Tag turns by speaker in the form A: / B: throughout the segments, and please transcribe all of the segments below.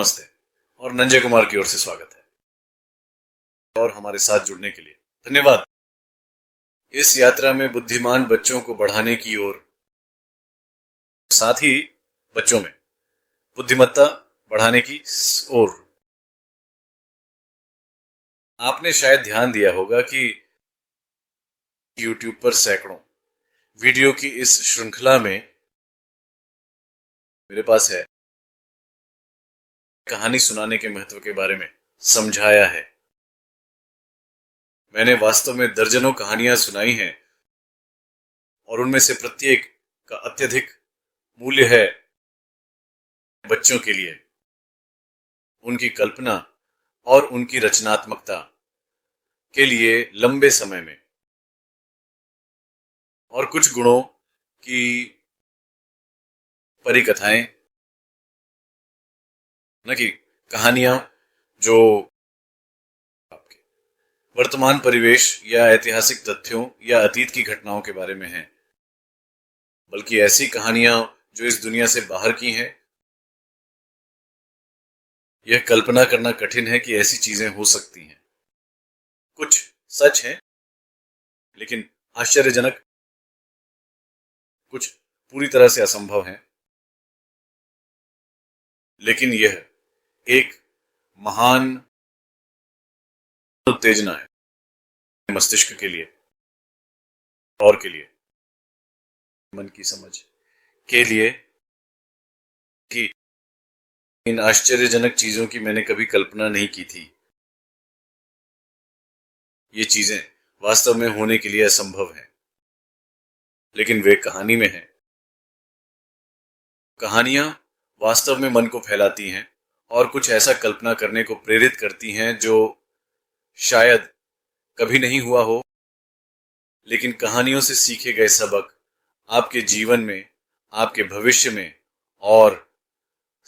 A: नमस्ते और नंजय कुमार की ओर से स्वागत है और हमारे साथ जुड़ने के लिए धन्यवाद। इस यात्रा में बुद्धिमान बच्चों को बढ़ाने की ओर, साथ ही बच्चों में बुद्धिमत्ता बढ़ाने की ओर। आपने शायद ध्यान दिया होगा कि YouTube पर सैकड़ों वीडियो की इस श्रृंखला में मेरे पास है कहानी सुनाने के महत्व के बारे में समझाया है। मैंने वास्तव में दर्जनों कहानियां सुनाई हैं और उनमें से प्रत्येक का अत्यधिक मूल्य है बच्चों के लिए, उनकी कल्पना और उनकी रचनात्मकता के लिए लंबे समय में, और कुछ गुणों की परिकथाएं, न कि कहानियां जो आपके वर्तमान परिवेश या ऐतिहासिक तथ्यों या अतीत की घटनाओं के बारे में हैं, बल्कि ऐसी कहानियां जो इस दुनिया से बाहर की हैं। यह कल्पना करना कठिन है कि ऐसी चीजें हो सकती हैं। कुछ सच हैं, लेकिन आश्चर्यजनक, कुछ पूरी तरह से असंभव हैं। लेकिन यह एक महान उत्तेजना है मस्तिष्क के लिए और के लिए, मन की समझ के लिए, कि इन आश्चर्यजनक चीजों की मैंने कभी कल्पना नहीं की थी। ये चीजें वास्तव में होने के लिए असंभव हैं, लेकिन वे कहानी में हैं। कहानियां वास्तव में मन को फैलाती हैं और कुछ ऐसा कल्पना करने को प्रेरित करती हैं जो शायद कभी नहीं हुआ हो। लेकिन कहानियों से सीखे गए सबक आपके जीवन में, आपके भविष्य में और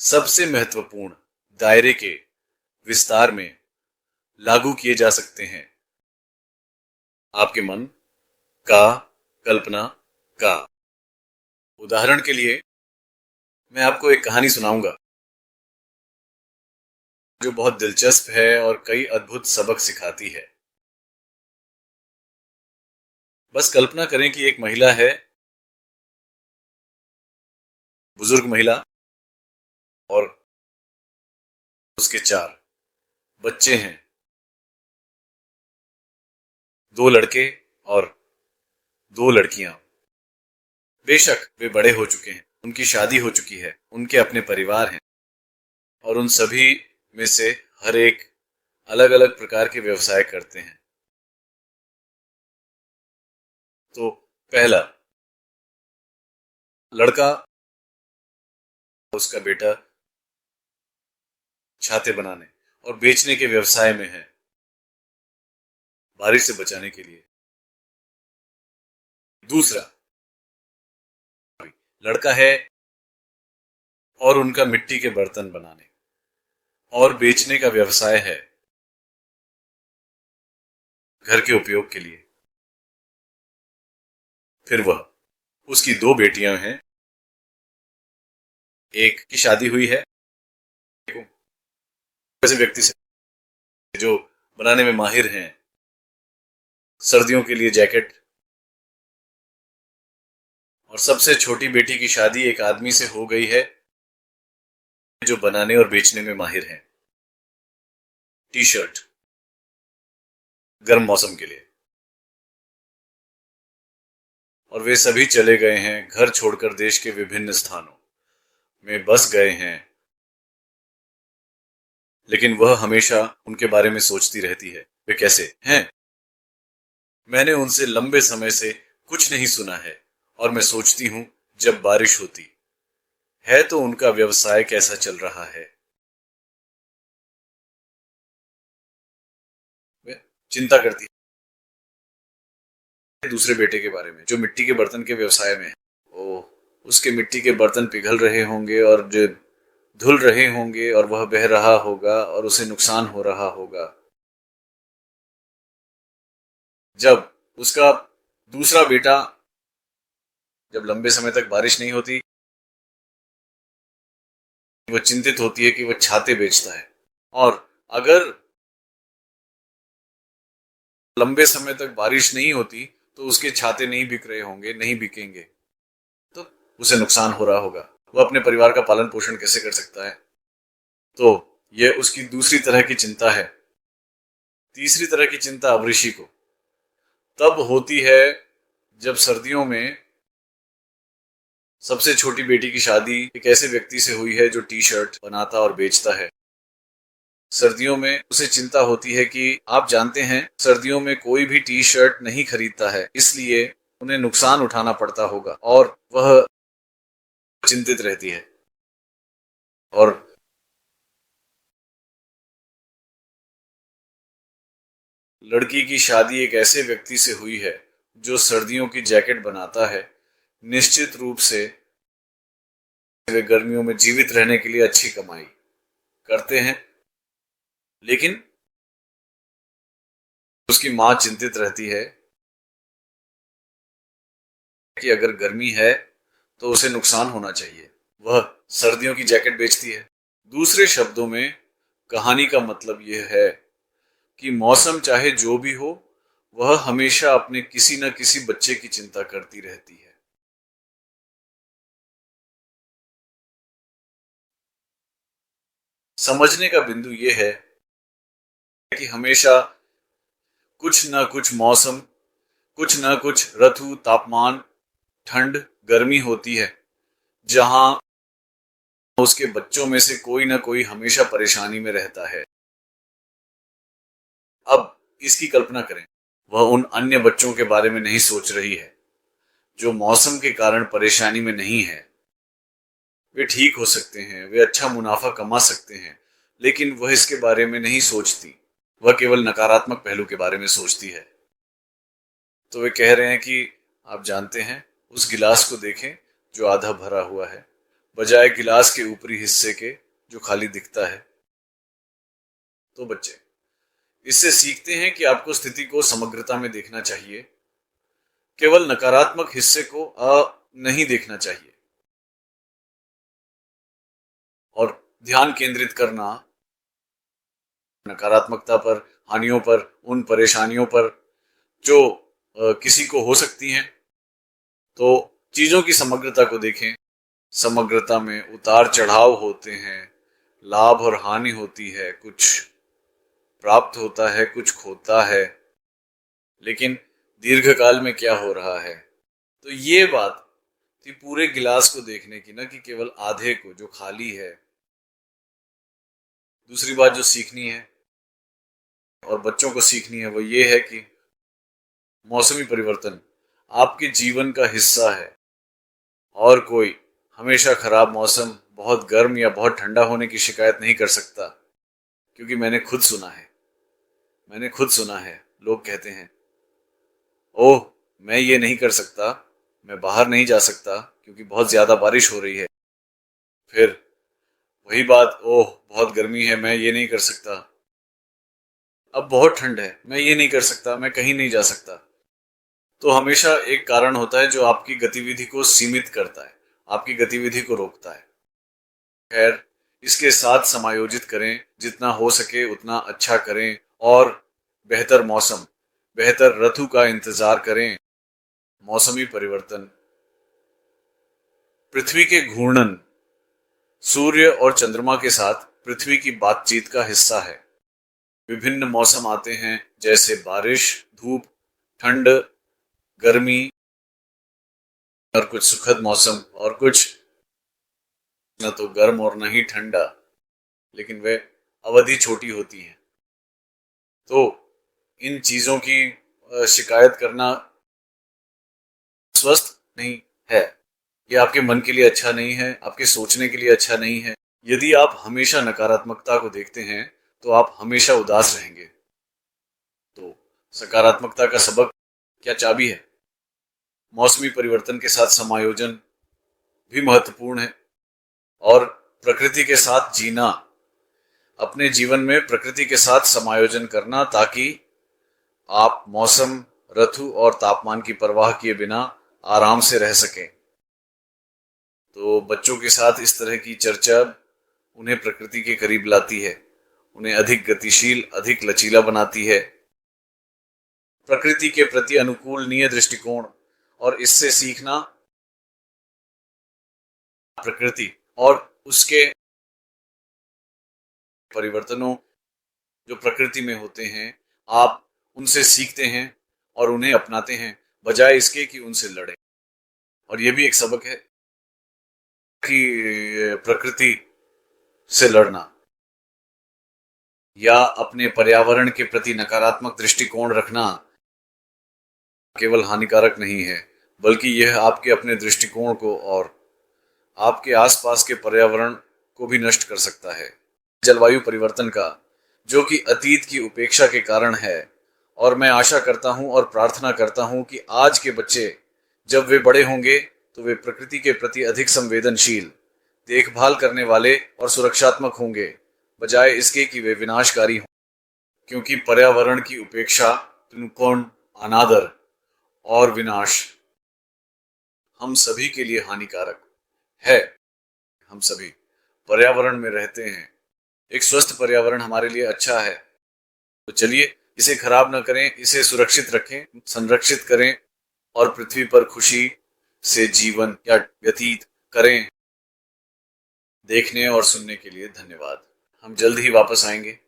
A: सबसे महत्वपूर्ण दायरे के विस्तार में लागू किए जा सकते हैं। आपके मन का, कल्पना का। उदाहरण के लिए मैं आपको एक कहानी सुनाऊंगा जो बहुत दिलचस्प है और कई अद्भुत सबक सिखाती है। बस कल्पना करें कि एक महिला है, बुजुर्ग महिला, और उसके 4 बच्चे हैं, 2 लड़के और 2 लड़कियां। बेशक वे बड़े हो चुके हैं, उनकी शादी हो चुकी है, उनके अपने परिवार हैं, और उन सभी में से हर एक अलग अलग प्रकार के व्यवसाय करते हैं। तो पहला लड़का, उसका बेटा छाते बनाने और बेचने के व्यवसाय में है, बारिश से बचाने के लिए। दूसरा लड़का है और उनका मिट्टी के बर्तन बनाने और बेचने का व्यवसाय है, घर के उपयोग के लिए। फिर वह, उसकी 2 बेटियां हैं, एक की शादी हुई है ऐसे व्यक्ति से जो बनाने में माहिर हैं, सर्दियों के लिए जैकेट। और सबसे छोटी बेटी की शादी एक आदमी से हो गई है जो बनाने और बेचने में माहिर हैं, टी शर्ट, गर्म मौसम के लिए। और वे सभी चले गए हैं, घर छोड़कर देश के विभिन्न स्थानों में बस गए हैं। लेकिन वह हमेशा उनके बारे में सोचती रहती है, वे कैसे हैं। मैंने उनसे लंबे समय से कुछ नहीं सुना है और मैं सोचती हूं जब बारिश होती है तो उनका व्यवसाय कैसा चल रहा है। वे चिंता करती है दूसरे बेटे के बारे में जो मिट्टी के बर्तन के व्यवसाय में है। ओह, उसके मिट्टी के बर्तन पिघल रहे होंगे और जो धुल रहे होंगे और वह बह रहा होगा और उसे नुकसान हो रहा होगा। जब उसका दूसरा बेटा, जब लंबे समय तक बारिश नहीं होती, वो चिंतित होती है कि वह छाते बेचता है, और अगर लंबे समय तक बारिश नहीं होती तो उसके छाते नहीं बिक रहे होंगे, नहीं बिकेंगे, तो उसे नुकसान हो रहा होगा। वह अपने परिवार का पालन पोषण कैसे कर सकता है? तो यह उसकी दूसरी तरह की चिंता है। तीसरी तरह की चिंता अब ऋषि को तब होती है जब सर्दियों में सबसे छोटी बेटी की शादी एक ऐसे व्यक्ति से हुई है जो टी शर्ट बनाता और बेचता है। सर्दियों में उसे चिंता होती है कि आप जानते हैं सर्दियों में कोई भी टी शर्ट नहीं खरीदता है, इसलिए उन्हें नुकसान उठाना पड़ता होगा, और वह चिंतित रहती है। और लड़की की शादी एक ऐसे व्यक्ति से हुई है जो सर्दियों की जैकेट बनाता है। निश्चित रूप से वे गर्मियों में जीवित रहने के लिए अच्छी कमाई करते हैं, लेकिन उसकी मां चिंतित रहती है कि अगर गर्मी है तो उसे नुकसान होना चाहिए। वह सर्दियों की जैकेट बेचती है। दूसरे शब्दों में कहानी का मतलब यह है कि मौसम चाहे जो भी हो, वह हमेशा अपने किसी न किसी बच्चे की चिंता करती रहती है। समझने का बिंदु यह है कि हमेशा कुछ न कुछ मौसम, कुछ न कुछ ऋतु, तापमान, ठंड, गर्मी होती है जहां उसके बच्चों में से कोई ना कोई हमेशा परेशानी में रहता है। अब इसकी कल्पना करें, वह उन अन्य बच्चों के बारे में नहीं सोच रही है जो मौसम के कारण परेशानी में नहीं है। वे ठीक हो सकते हैं, वे अच्छा मुनाफा कमा सकते हैं, लेकिन वह इसके बारे में नहीं सोचती। वह केवल नकारात्मक पहलू के बारे में सोचती है। तो वे कह रहे हैं कि आप जानते हैं, उस गिलास को देखें जो आधा भरा हुआ है, बजाय गिलास के ऊपरी हिस्से के जो खाली दिखता है। तो बच्चे इससे सीखते हैं कि आपको स्थिति को समग्रता में देखना चाहिए, केवल नकारात्मक हिस्से को नहीं देखना चाहिए, और ध्यान केंद्रित करना नकारात्मकता पर, हानियों पर, उन परेशानियों पर जो किसी को हो सकती हैं। तो चीजों की समग्रता को देखें। समग्रता में उतार चढ़ाव होते हैं, लाभ और हानि होती है, कुछ प्राप्त होता है, कुछ खोता है, लेकिन दीर्घकाल में क्या हो रहा है। तो ये बात थी पूरे गिलास को देखने की, ना कि केवल आधे को जो खाली है। दूसरी बात जो सीखनी है और बच्चों को सीखनी है वो ये है कि मौसमी परिवर्तन आपके जीवन का हिस्सा है, और कोई हमेशा खराब मौसम, बहुत गर्म या बहुत ठंडा होने की शिकायत नहीं कर सकता। क्योंकि मैंने खुद सुना है लोग कहते हैं, ओह मैं ये नहीं कर सकता, मैं बाहर नहीं जा सकता क्योंकि बहुत ज्यादा बारिश हो रही है। फिर वही बात, ओह बहुत गर्मी है, मैं ये नहीं कर सकता। अब बहुत ठंड है, मैं ये नहीं कर सकता, मैं कहीं नहीं जा सकता। तो हमेशा एक कारण होता है जो आपकी गतिविधि को सीमित करता है, आपकी गतिविधि को रोकता है। खैर, इसके साथ समायोजित करें, जितना हो सके उतना अच्छा करें, और बेहतर मौसम, बेहतर ऋतु का इंतजार करें। मौसमी परिवर्तन पृथ्वी के घूर्णन, सूर्य और चंद्रमा के साथ पृथ्वी की बातचीत का हिस्सा है। विभिन्न मौसम आते हैं जैसे बारिश, धूप, ठंड, गर्मी, और कुछ सुखद मौसम, और कुछ न तो गर्म और न ही ठंडा, लेकिन वे अवधि छोटी होती है। तो इन चीजों की शिकायत करना स्वस्थ नहीं है, ये आपके मन के लिए अच्छा नहीं है, आपके सोचने के लिए अच्छा नहीं है। यदि आप हमेशा नकारात्मकता को देखते हैं तो आप हमेशा उदास रहेंगे। तो सकारात्मकता का सबक क्या चाबी है? मौसमी परिवर्तन के साथ समायोजन भी महत्वपूर्ण है, और प्रकृति के साथ जीना, अपने जीवन में प्रकृति के साथ समायोजन करना, ताकि आप मौसम, ऋतु और तापमान की परवाह किए बिना आराम से रह सकें। तो बच्चों के साथ इस तरह की चर्चा उन्हें प्रकृति के करीब लाती है, उन्हें अधिक गतिशील, अधिक लचीला बनाती है। प्रकृति के प्रति अनुकूलनीय दृष्टिकोण और इससे सीखना, प्रकृति और उसके परिवर्तनों जो प्रकृति में होते हैं, आप उनसे सीखते हैं और उन्हें अपनाते हैं, बजाय इसके कि उनसे लड़ें। और यह भी एक सबक है कि प्रकृति से लड़ना या अपने पर्यावरण के प्रति नकारात्मक दृष्टिकोण रखना केवल हानिकारक नहीं है, बल्कि यह आपके अपने दृष्टिकोण को और आपके आसपास के पर्यावरण को भी नष्ट कर सकता है। जलवायु परिवर्तन का, जो कि अतीत की उपेक्षा के कारण है, और मैं आशा करता हूं और प्रार्थना करता हूं कि आज के बच्चे जब वे बड़े होंगे तो वे प्रकृति के प्रति अधिक संवेदनशील, देखभाल करने वाले और सुरक्षात्मक होंगे, बजाय इसके कि वे विनाशकारी हों। क्योंकि पर्यावरण की उपेक्षा, तृणपूर्ण अनादर और विनाश हम सभी के लिए हानिकारक है। हम सभी पर्यावरण में रहते हैं। एक स्वस्थ पर्यावरण हमारे लिए अच्छा है, तो चलिए इसे खराब न करें, इसे सुरक्षित रखें, संरक्षित करें और पृथ्वी पर खुशी से जीवन या व्यतीत करें। देखने और सुनने के लिए धन्यवाद। हम जल्द ही वापस आएंगे।